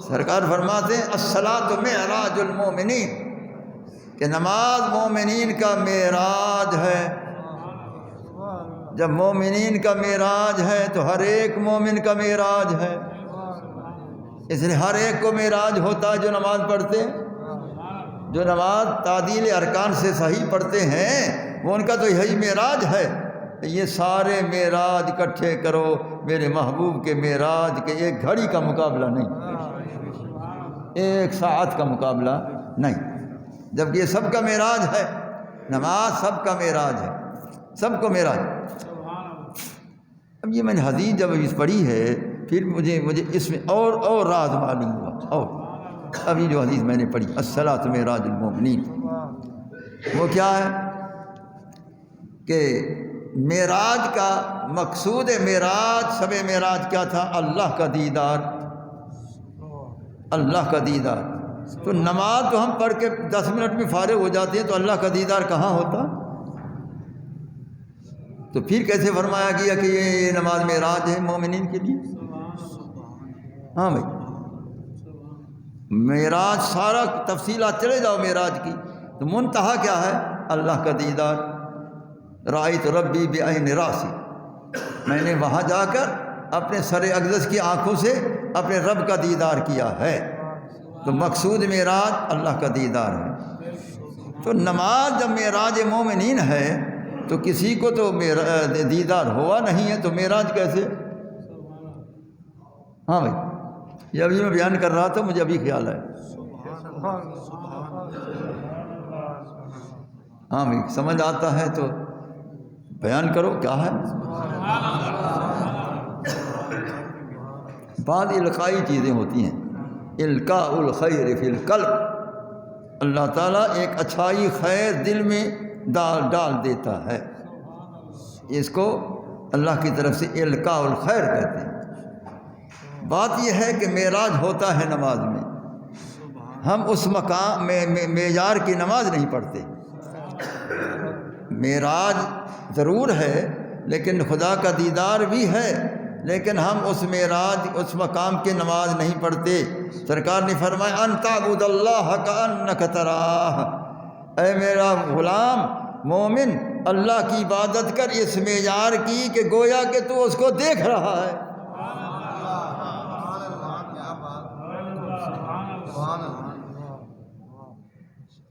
سرکار فرماتے ہیں الصلاۃ معراج المومنین، کہ نماز مومنین کا معراج ہے۔ جب مومنین کا معراج ہے تو ہر ایک مومن کا معراج ہے، اس لیے ہر ایک کو معراج ہوتا ہے جو نماز پڑھتے ہیں، جو نماز تعدیل ارکان سے صحیح پڑھتے ہیں، وہ ان کا تو یہی معراج ہے۔ یہ سارے معراج اکٹھے کرو، میرے محبوب کے معراج کے ایک گھڑی کا مقابلہ نہیں، ایک ساعت کا مقابلہ نہیں، جبکہ یہ سب کا معراج ہے، نماز سب کا معراج ہے، سب کو معراج۔ اب یہ میں نے حدیث جب اس پڑھی ہے پھر مجھے اس میں اور راز معلوم ہوا، اور ابھی جو حدیث میں نے پڑھی الصلاۃ معراج المومنین، وہ کیا ہے کہ معراج کا مقصود معراج، شب معراج کیا تھا؟ اللہ کا دیدار، اللہ کا دیدار۔ تو نماز تو ہم پڑھ کے 10 منٹ میں فارغ ہو جاتے ہیں، تو اللہ کا دیدار کہاں ہوتا؟ تو پھر کیسے فرمایا گیا کہ یہ نماز معراج ہے مومنین کے لیے؟ ہاں بھائی، معراج سارا تفصیلات چلے جاؤ معراج کی، تو منتہا کیا ہے؟ اللہ کا دیدار۔ رأیت ربی بعین راسی، میں نے وہاں جا کر اپنے سر اقدس کی آنکھوں سے اپنے رب کا دیدار کیا ہے۔ تو مقصود معراج اللہ کا دیدار ہے۔ تو نماز جب معراج مومنین ہے تو کسی کو تو دیدار ہوا نہیں ہے، تو معراج کیسے؟ ہاں بھائی، یہ ابھی میں بیان کر رہا تھا، مجھے ابھی خیال ہے۔ ہاں بھائی، سمجھ آتا ہے تو بیان کرو کیا ہے۔ بعض القائی چیزیں ہوتی ہیں، القاء الخیر فی القلب، اللہ تعالیٰ ایک اچھائی خیر دل میں ڈال دیتا ہے، اس کو اللہ کی طرف سے القاء الخیر کہتے ہیں۔ بات یہ ہے کہ معراج ہوتا ہے نماز میں، ہم اس مقام میں معیار کی نماز نہیں پڑھتے۔ معراج ضرور ہے لیکن خدا کا دیدار بھی ہے، لیکن ہم اس معراج اس مقام کی نماز نہیں پڑھتے۔ سرکار نے فرمایا ان تعبد اللہ کأنک تراہ، اے میرا غلام مومن اللہ کی عبادت کر اس معیار کی کہ گویا کہ تو اس کو دیکھ رہا ہے۔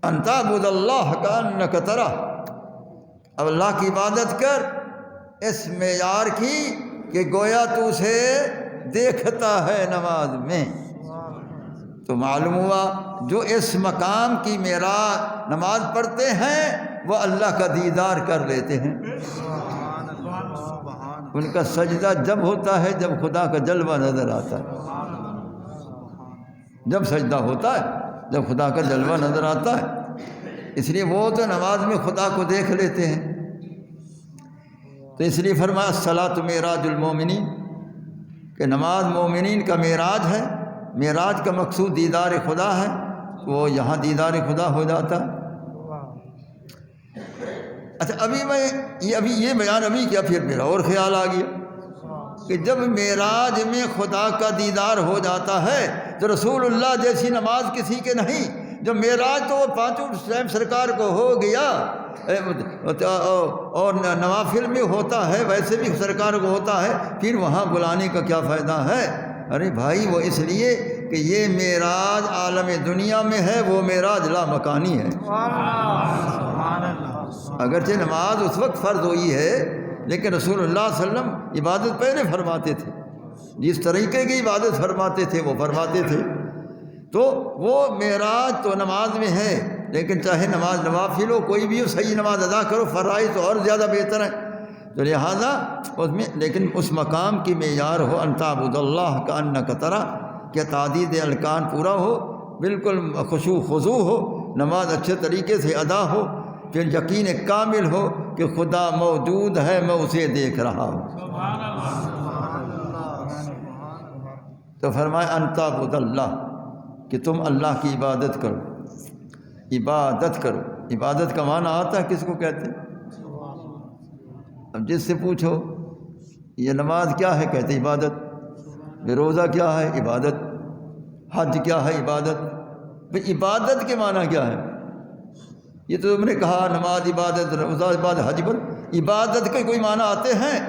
ان تعبد اللہ کأنک تراہ، اب اللہ کی عبادت کر اس معیار کی کہ گویا تو اسے دیکھتا ہے نماز میں۔ تو معلوم ہوا جو اس مقام کی معراج نماز پڑھتے ہیں وہ اللہ کا دیدار کر لیتے ہیں۔ ان کا سجدہ جب ہوتا ہے جب خدا کا جلوہ نظر آتا ہے، جب سجدہ ہوتا ہے جب خدا کا جلوہ نظر آتا ہے، اس لیے وہ تو نماز میں خدا کو دیکھ لیتے ہیں۔ تو اس لیے فرمایا الصلاۃ معراج المومنین، کہ نماز مومنین کا معراج ہے۔ معراج کا مقصود دیدار خدا ہے، وہ یہاں دیدار خدا ہو جاتا ہے۔ اچھا ابھی یہ بیان ابھی کیا، پھر میرا اور خیال آ گیا کہ جب معراج میں خدا کا دیدار ہو جاتا ہے تو رسول اللہ جیسی نماز کسی کے نہیں۔ جو معراج تو وہ پانچوں ٹائم سرکار کو ہو گیا، اور نوافل میں ہوتا ہے، ویسے بھی سرکار کو ہوتا ہے، پھر وہاں بلانے کا کیا فائدہ ہے؟ ارے بھائی وہ اس لیے کہ یہ معراج عالم دنیا میں ہے، وہ معراج لا مکانی ہے۔ اگرچہ نماز اس وقت فرض ہوئی ہے، لیکن رسول اللہ صلی اللہ علیہ وسلم عبادت پہلے فرماتے تھے، جس طریقے کی عبادت فرماتے تھے وہ فرماتے تھے۔ تو وہ معراج تو نماز میں ہے، لیکن چاہے نماز نوافل ہو، کوئی بھی ہو، صحیح نماز ادا کرو، فرائض تو اور زیادہ بہتر ہے۔ تو لہٰذا اس میں لیکن اس مقام کی معیار ہو ان تعبد اللہ کأنک تراہ، کہ تعدید ارکان پورا ہو، بالکل خشوع خضوع ہو، نماز اچھے طریقے سے ادا ہو، پھر یقین کامل ہو کہ خدا موجود ہے، میں اسے دیکھ رہا ہوں۔ تو فرمایا ان تعبد اللہ، کہ تم اللہ کی عبادت کرو، عبادت کرو۔ عبادت کا معنی آتا ہے کس کو کہتے ہیں؟ اب جس سے پوچھو یہ نماز کیا ہے، کہتے ہیں عبادت۔ یہ روزہ کیا ہے؟ عبادت۔ حج کیا ہے؟ عبادت۔ بھئی عبادت کے معنی کیا ہے؟ یہ تو تم نے کہا نماز عبادت، روزہ عبادت، حج عبادت کے کوئی معنی آتے ہیں؟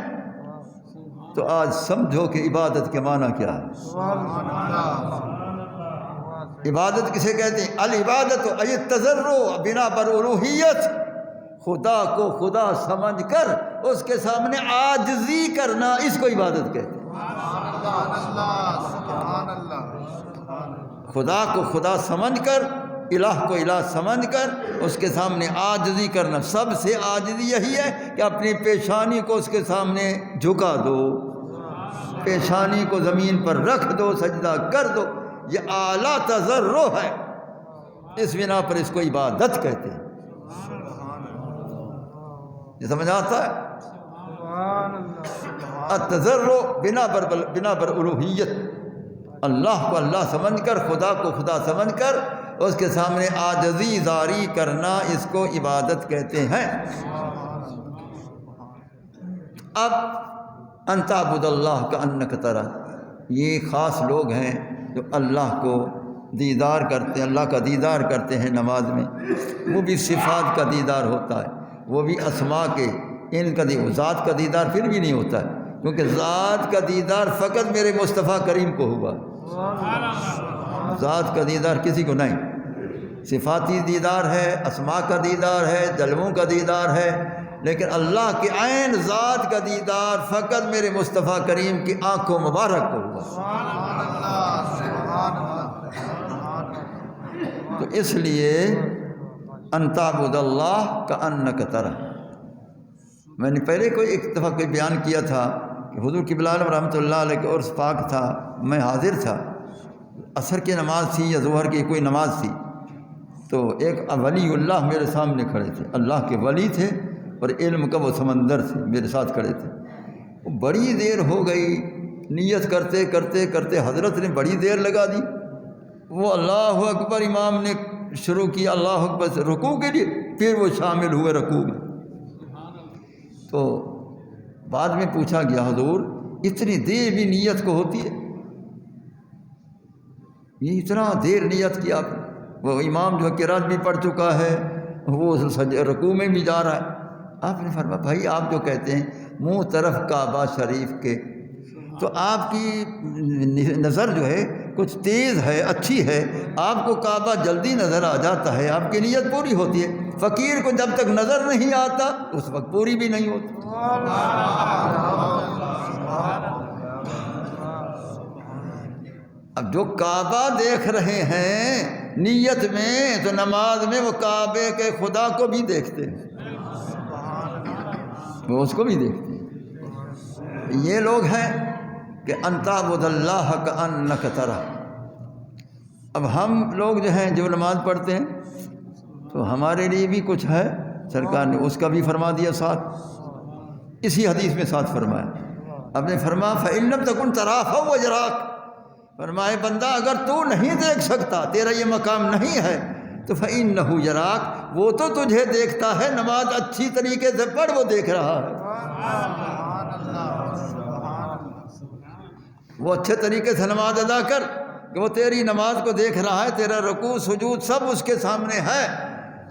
تو آج سمجھو کہ عبادت کے معنی کیا ہے۔ عبادت کسے کہتے ہیں؟ العبادت ای التضرع بنا بر الوہیت، خدا کو خدا سمجھ کر اس کے سامنے عاجزی کرنا، اس کو عبادت کہتے ہیں۔ خدا کو خدا سمجھ کر، الہ کو الہ سمجھ کر اس کے سامنے عاجزی کرنا۔ سب سے عاجزی یہی ہے کہ اپنی پیشانی کو اس کے سامنے جھکا دو، پیشانی کو زمین پر رکھ دو، سجدہ کر دو۔ یہ اعلیٰ تضرع ہے، اس بنا پر اس کو عبادت کہتے ہیں۔ یہ سمجھ آتا ہے؟ التضرع بنا بر الوہیت، اللہ کو اللہ سمجھ کر، خدا کو خدا سمجھ کر اس کے سامنے عاجزی ظاہر کرنا، اس کو عبادت کہتے ہیں۔ اب ان تعبد اللہ کأنک تراہ، یہ خاص لوگ ہیں جو اللہ کو دیدار کرتے ہیں، اللہ کا دیدار کرتے ہیں نماز میں۔ وہ بھی صفات کا دیدار ہوتا ہے، وہ بھی اسماء کے، ان کا ذات کا دیدار پھر بھی نہیں ہوتا ہے، کیونکہ ذات کا دیدار فقط میرے مصطفیٰ کریم کو ہوا، ذات کا دیدار کسی کو نہیں۔ صفاتی دیدار ہے، اسماء کا دیدار ہے، جلووں کا دیدار ہے، لیکن اللہ کی عین ذات کا دیدار فقط میرے مصطفیٰ کریم کی آنکھوں مبارک کو ہوا۔ تو اس لیے ان تعبد اللہ کأنک تراہ، میں نے پہلے ایک دفعہ کوئی بیان کیا تھا کہ حضور قبلہ عالم رحمۃ اللہ علیہ کا عرس پاک تھا، میں حاضر تھا، عصر کی نماز تھی یا ظہر کی کوئی نماز تھی، تو ایک ولی اللہ میرے سامنے کھڑے تھے، اللہ کے ولی تھے اور علم کا وہ سمندر تھے، میرے ساتھ کھڑے تھے۔ وہ بڑی دیر ہو گئی، نیت کرتے کرتے کرتے حضرت نے بڑی دیر لگا دی۔ وہ اللہ اکبر امام نے شروع کیا، اللہ اکبر سے رکوع کے لیے، پھر وہ شامل ہوئے رکوع میں۔ تو بعد میں پوچھا گیا حضور اتنی دیر بھی نیت کو ہوتی ہے؟ یہ اتنا دیر نیت کیا آپ نے۔ وہ امام جو قرات بھی پڑھ چکا ہے، وہ رکوع میں بھی جا رہا ہے، آپ نے فرمایا بھائی آپ جو کہتے ہیں منہ طرف کعبہ شریف کے، تو آپ کی نظر جو ہے کچھ تیز ہے، اچھی ہے، آپ کو کعبہ جلدی نظر آ جاتا ہے، آپ کی نیت پوری ہوتی ہے۔ فقیر کو جب تک نظر نہیں آتا اس وقت پوری بھی نہیں ہوتی۔ اب جو کعبہ دیکھ رہے ہیں نیت میں، تو نماز میں وہ کعبے کے خدا کو بھی دیکھتے ہیں، وہ اس کو بھی دیکھتے ہیں۔ یہ لوگ ہیں کہ ان تعبد اللہ کأنک ترہ۔ اب ہم لوگ جو ہیں جو نماز پڑھتے ہیں تو ہمارے لیے بھی کچھ ہے، سرکار نے اس کا بھی فرما دیا ساتھ، اسی حدیث میں ساتھ فرمایا۔ اب نے فرمایا فإن لم تکن تراہ فهو یراک، فرمائے بندہ اگر تو نہیں دیکھ سکتا، تیرا یہ مقام نہیں ہے، تو فإنہ یراک، وہ تو تجھے دیکھتا ہے، نماز اچھی طریقے سے پڑھ، وہ دیکھ رہا ہے، وہ اچھے طریقے سے نماز ادا کر کہ وہ تیری نماز کو دیکھ رہا ہے، تیرا رکوع سجود سب اس کے سامنے ہے،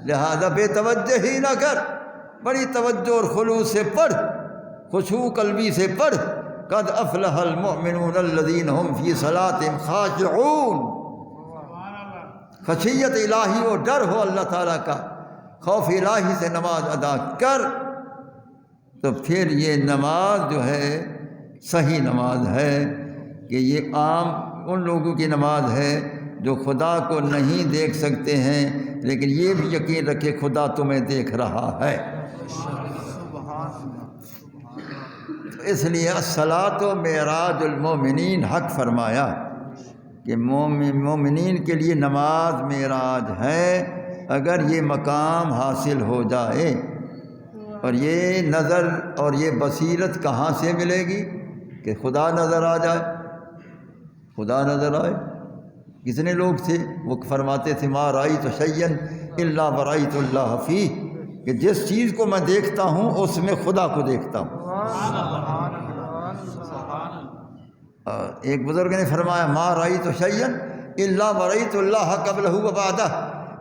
لہذا بے توجہ ہی نہ کر، بڑی توجہ اور خلوص سے پڑھ، خشوع قلبی سے پڑھ۔ قد افلح المؤمنون الذین هم فی صلاتهم خاشعون، خشیت الہی و ڈر ہو اللہ تعالیٰ کا، خوف الہی سے نماز ادا کر، تو پھر یہ نماز جو ہے صحیح نماز ہے، کہ یہ عام ان لوگوں کی نماز ہے جو خدا کو نہیں دیکھ سکتے ہیں، لیکن یہ بھی یقین رکھے خدا تمہیں دیکھ رہا ہے۔ اس لیے الصلاۃ معراج المومنین، حق فرمایا کہ مومنین کے لیے نماز معراج ہے۔ اگر یہ مقام حاصل ہو جائے، اور یہ نظر اور یہ بصیرت کہاں سے ملے گی؟ کہ خدا نظر آ جائے، خدا نظر آئے۔ کتنے لوگ تھے وہ فرماتے تھے ما رأیت شیئا الا ورأیت اللہ فیہ، کہ جس چیز کو میں دیکھتا ہوں اس میں خدا کو دیکھتا ہوں۔ ایک بزرگ نے فرمایا ما رأیت شیئا الا ورأیت اللہ قبلہ و بعدہ،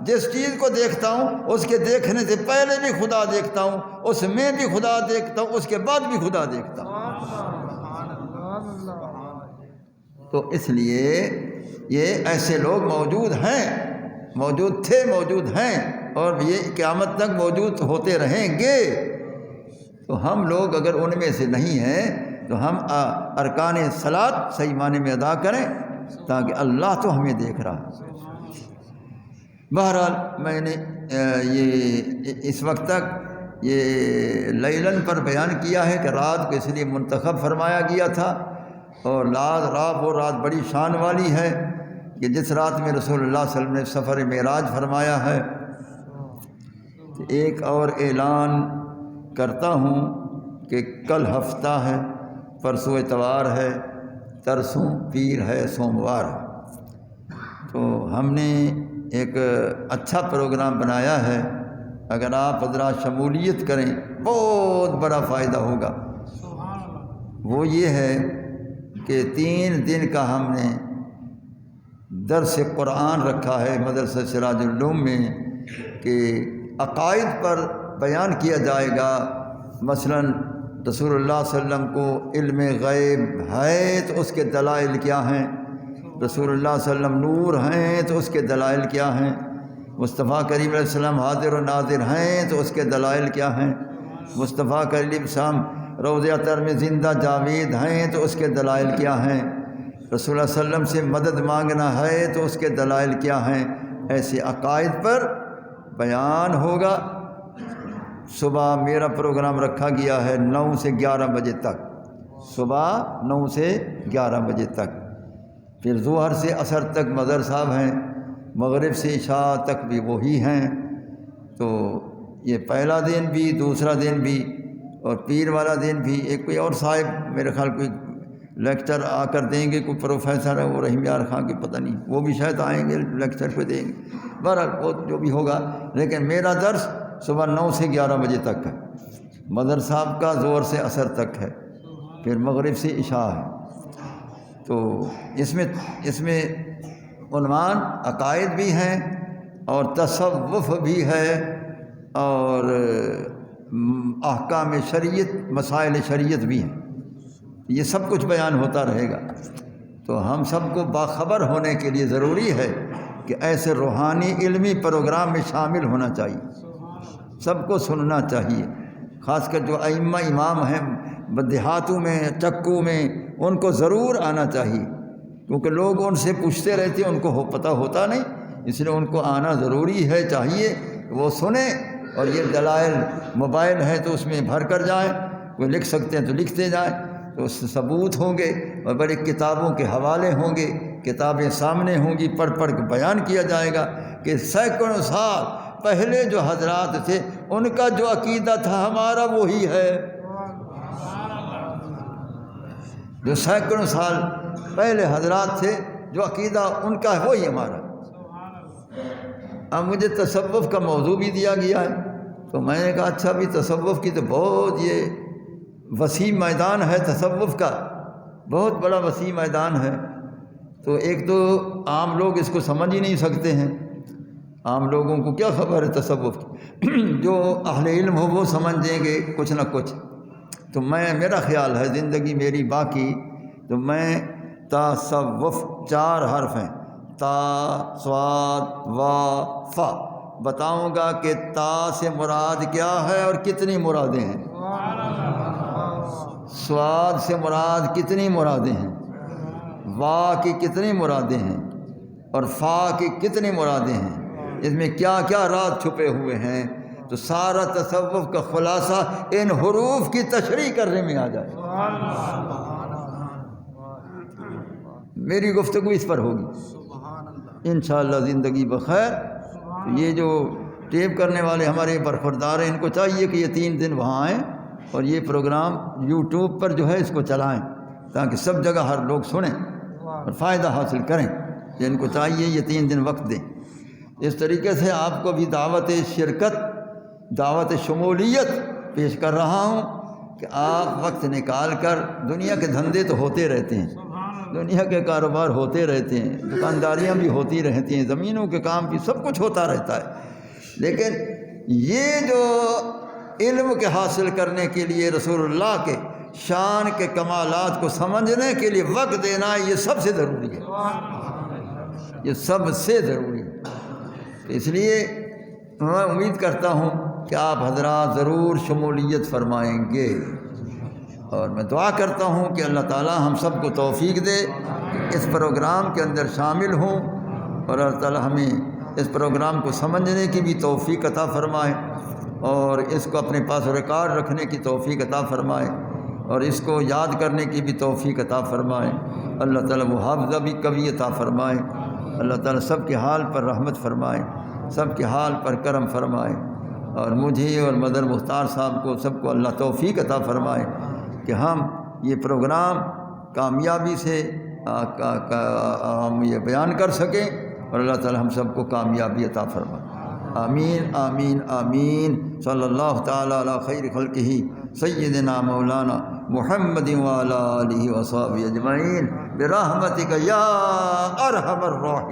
جس چیز کو دیکھتا ہوں اس کے دیکھنے سے پہلے بھی خدا دیکھتا ہوں، اس میں بھی خدا دیکھتا ہوں، اس کے بعد بھی خدا دیکھتا ہوں۔ تو اس لیے یہ ایسے لوگ موجود ہیں، موجود تھے، موجود ہیں، اور یہ قیامت تک موجود ہوتے رہیں گے۔ تو ہم لوگ اگر ان میں سے نہیں ہیں تو ہم ارکان صلاۃ صحیح معنی میں ادا کریں، تاکہ اللہ تو ہمیں دیکھ رہا ہے۔ بہرحال میں نے یہ اس وقت تک یہ لیلن پر بیان کیا ہے کہ رات کو اس لیے منتخب فرمایا گیا تھا، اور رات وہ رات بڑی شان والی ہے کہ جس رات میں رسول اللہ صلی اللہ علیہ وسلم نے سفر معراج فرمایا ہے۔ ایک اور اعلان کرتا ہوں کہ کل ہفتہ ہے، پرسوں اتوار ہے، ترسوں پیر ہے، سوموار ہے، تو ہم نے ایک اچھا پروگرام بنایا ہے۔ اگر آپ حضرات شمولیت کریں بہت بڑا فائدہ ہوگا۔ وہ یہ ہے کہ 3 دن کا ہم نے درس قرآن رکھا ہے مدرسہ سراج العلوم میں، کہ عقائد پر بیان کیا جائے گا۔ مثلا رسول اللہ صلی اللہ علیہ وسلم کو علم غیب ہے تو اس کے دلائل کیا ہیں، رسول اللہ صلی اللہ علیہ وسلم نور ہیں تو اس کے دلائل کیا ہیں، مصطفیٰ کریم علیہ السلام حاضر و ناظر ہیں تو اس کے دلائل کیا ہیں، مصطفیٰ کریم علیہ السلام روضہ اطہر میں زندہ جاوید ہیں تو اس کے دلائل کیا ہیں، رسول اللہ صلی اللہ علیہ وسلم سے مدد مانگنا ہے تو اس کے دلائل کیا ہیں۔ ایسے عقائد پر بیان ہوگا۔ صبح میرا پروگرام رکھا گیا ہے 9 سے 11 بجے تک، صبح 9 سے 11 بجے تک، پھر ظہر سے عصر تک مظہر صاحب ہیں، مغرب سے عشاء تک بھی وہی ہیں۔ تو یہ پہلا دن بھی، دوسرا دن بھی، اور پیر والا دن بھی۔ ایک کوئی اور صاحب میرے خیال کوئی لیکچر آ کر دیں گے، کوئی پروفیسر ہے وہ رحیم یار خان کی پتہ نہیں، وہ بھی شاید آئیں گے لیکچر پہ دیں گے۔ بہرحال وہ جو بھی ہوگا، لیکن میرا درس صبح 9 سے 11 بجے تک ہے، مظہر صاحب کا ظہر سے عصر تک ہے، پھر مغرب سے عشاء ہے۔ تو اس میں عنوان عقائد بھی ہیں اور تصوف بھی ہے اور احکام شریعت، مسائل شریعت بھی ہیں، یہ سب کچھ بیان ہوتا رہے گا۔ تو ہم سب کو باخبر ہونے کے لیے ضروری ہے کہ ایسے روحانی علمی پروگرام میں شامل ہونا چاہیے، سب کو سننا چاہیے، خاص کر جو ائمہ امام ہیں دیہاتوں میں، چکوں میں، ان کو ضرور آنا چاہیے، کیونکہ لوگ ان سے پوچھتے رہتے ہیں، ان کو پتہ ہوتا نہیں، اس لیے ان کو آنا ضروری ہے، چاہیے وہ سنیں۔ اور یہ دلائل موبائل ہے تو اس میں بھر کر جائیں، کوئی لکھ سکتے ہیں تو لکھتے جائیں، تو اس سے ثبوت ہوں گے، اور بڑی کتابوں کے حوالے ہوں گے، کتابیں سامنے ہوں گی، پڑھ کے بیان کیا جائے گا کہ سینکڑوں سال پہلے جو حضرات تھے ان کا جو عقیدہ تھا ہمارا وہی ہے، جو سینکڑوں سال پہلے حضرات تھے جو عقیدہ ان کا ہے وہی ہمارا۔ اب مجھے تصوف کا موضوع بھی دیا گیا ہے، تو میں نے کہا اچھا بھی تصوف کی تو بہت یہ وسیع میدان ہے، تصوف کا بہت بڑا وسیع میدان ہے، تو ایک تو عام لوگ اس کو سمجھ ہی نہیں سکتے ہیں، عام لوگوں کو کیا خبر ہے تصوف کی، جو اہل علم ہو وہ سمجھیں گے کچھ نہ کچھ۔ تو میرا خیال ہے زندگی میری باقی تو میں تصوف 4 حرف ہیں، تا، صاد، وا، فا، بتاؤں گا کہ تا سے مراد کیا ہے اور کتنی مرادیں ہیں، صاد سے مراد کتنی مرادیں ہیں، وا کی کتنی مرادیں ہیں اور فا کی کتنی مرادیں ہیں، اس میں کیا کیا راز چھپے ہوئے ہیں۔ تو سارا تصوف کا خلاصہ ان حروف کی تشریح کرنے میں آ جائے، میری گفتگو اس پر ہوگی انشاءاللہ زندگی بخیر۔ تو یہ جو ٹیپ کرنے والے ہمارے برخوردار ہیں، ان کو چاہیے کہ یہ 3 دن وہاں آئیں اور یہ پروگرام یوٹیوب پر جو ہے اس کو چلائیں تاکہ سب جگہ ہر لوگ سنیں اور فائدہ حاصل کریں، یہ ان کو چاہیے یہ 3 دن وقت دیں۔ اس طریقے سے آپ کو بھی دعوت شرکت، دعوت شمولیت پیش کر رہا ہوں کہ آپ وقت نکال کر، دنیا کے دھندے تو ہوتے رہتے ہیں، دنیا کے کاروبار ہوتے رہتے ہیں، دکانداریاں بھی ہوتی رہتی ہیں، زمینوں کے کام بھی سب کچھ ہوتا رہتا ہے، لیکن یہ جو علم کے حاصل کرنے کے لیے رسول اللہ کے شان کے کمالات کو سمجھنے کے لیے وقت دینا، یہ سب سے ضروری ہے، یہ سب سے ضروری ہے۔ تو اس لیے میں امید کرتا ہوں کہ آپ حضرات ضرور شمولیت فرمائیں گے، اور میں دعا کرتا ہوں کہ اللہ تعالی ہم سب کو توفیق دے کہ اس پروگرام کے اندر شامل ہوں، اور اللہ تعالی ہمیں اس پروگرام کو سمجھنے کی بھی توفیق عطا فرمائے، اور اس کو اپنے پاس ریکارڈ رکھنے کی توفیق عطا فرمائے، اور اس کو یاد کرنے کی بھی توفیق عطا فرمائے۔ اللہ تعالی محافظہ بھی کبھی عطا فرمائے، اللہ تعالی سب کے حال پر رحمت فرمائے، سب کے حال پر کرم فرمائے، اور مجھے اور مدر مختار صاحب کو سب کو اللہ توفیق عطا فرمائے کہ ہم یہ پروگرام کامیابی سے ہم یہ بیان کر سکیں، اور اللہ تعالی ہم سب کو کامیابی عطا فرمائے۔ آمین آمین آمین۔ صلی اللہ تعالی علی خیر خلقہ سیدنا مولانا محمد وعلی آلہ وصحبہ اجمعین برحمتک یا ارحم الراحمین۔